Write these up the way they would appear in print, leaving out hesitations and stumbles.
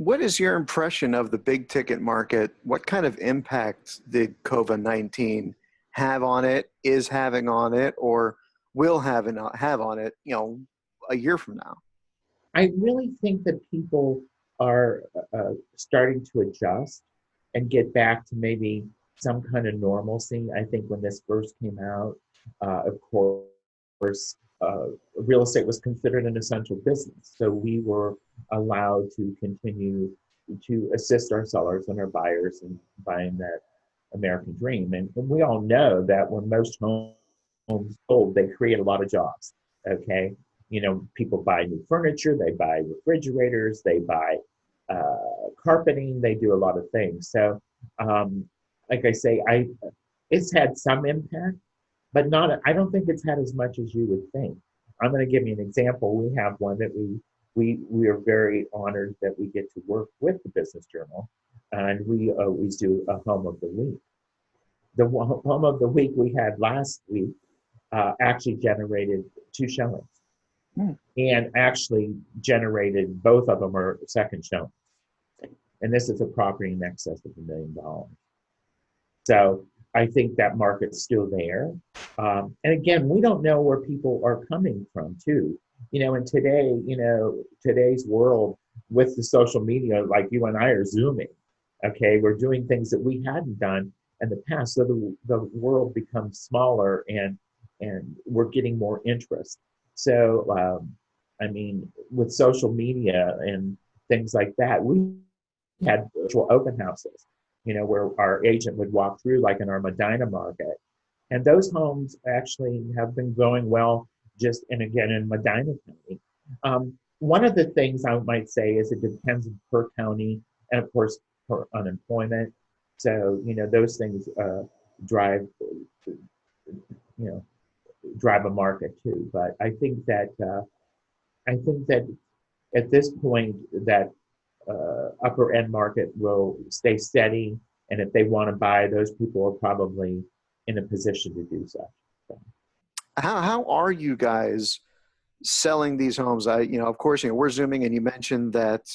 What is your impression of the big ticket market? What kind of impact did COVID-19 have on it, is having on it, or will have on it, a year from now? I really think that people are starting to adjust and get back to maybe some kind of normalcy. I think when this first came out, of course, real estate was considered an essential business. So we were allowed to continue to assist our sellers and our buyers in buying that American dream. And we all know that when most homes sold, they create a lot of jobs. Okay. People buy new furniture, they buy refrigerators, they buy carpeting, they do a lot of things. So, like I say, it's had some impact, but not. I don't think it's had as much as you would think. I'm going to give you an example. We have one that we are very honored that we get to work with the Business Journal, and we always do a home of the week. The home of the week we had last week actually generated 2 showings. And actually generated, both of them are second showings. And this is a property in excess of $1 million. So I think that market's still there. And again, we don't know where people are coming from too. And today's world with the social media, like you and I are Zooming, okay? We're doing things that we hadn't done in the past. So the world becomes smaller and we're getting more interest. So, with social media and things like that, we had virtual open houses, where our agent would walk through, like in our Medina market. And those homes actually have been going well, and again, in Medina County. One of the things I might say is it depends per county and, of course, per unemployment. So, those things drive a market too. But I think that at this point that upper end market will stay steady, and if they want to buy, those people are probably in a position to do so. How are you guys selling these homes? Of course, we're Zooming, and you mentioned that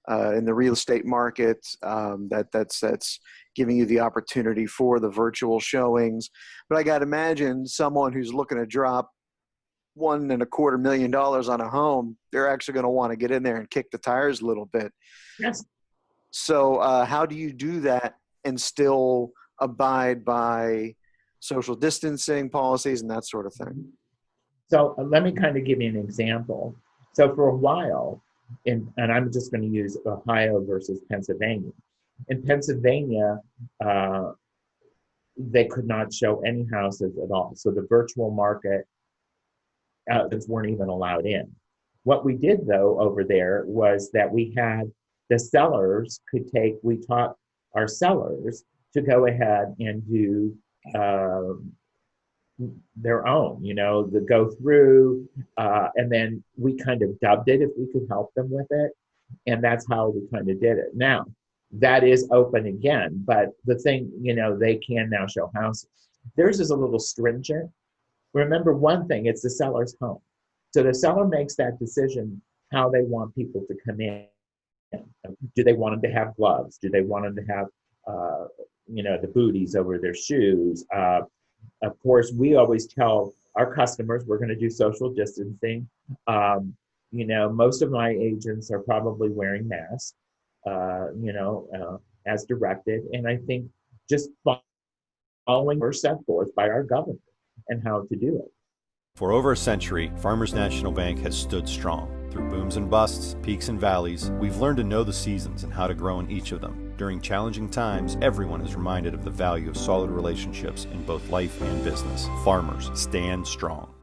in the real estate market, that's giving you the opportunity for the virtual showings. But I got to imagine someone who's looking to drop $1.25 million on a home, they're actually going to want to get in there and kick the tires a little bit. Yes. So how do you do that and still abide by social distancing policies and that sort of thing? So let me kind of give you an example. So for a while, and I'm just going to use Ohio versus Pennsylvania. In Pennsylvania, they could not show any houses at all. So the virtual market weren't even allowed in. What we did, though, over there was that we had the sellers we taught our sellers to go ahead and do their own, the go through, and then we kind of dubbed it if we could help them with it. And that's how we kind of did it. Now, that is open again, but the thing, they can now show houses. Theirs is a little stringent. Remember one thing, it's the seller's home. So the seller makes that decision how they want people to come in. Do they want them to have gloves? Do they want them to have, the booties over their shoes? Of course, we always tell our customers we're going to do social distancing. Most of my agents are probably wearing masks, as directed. And I think just following or set forth by our government and how to do it. For over a century, Farmers National Bank has stood strong. Through booms and busts, peaks and valleys, we've learned to know the seasons and how to grow in each of them. During challenging times, everyone is reminded of the value of solid relationships in both life and business. Farmers, stand strong.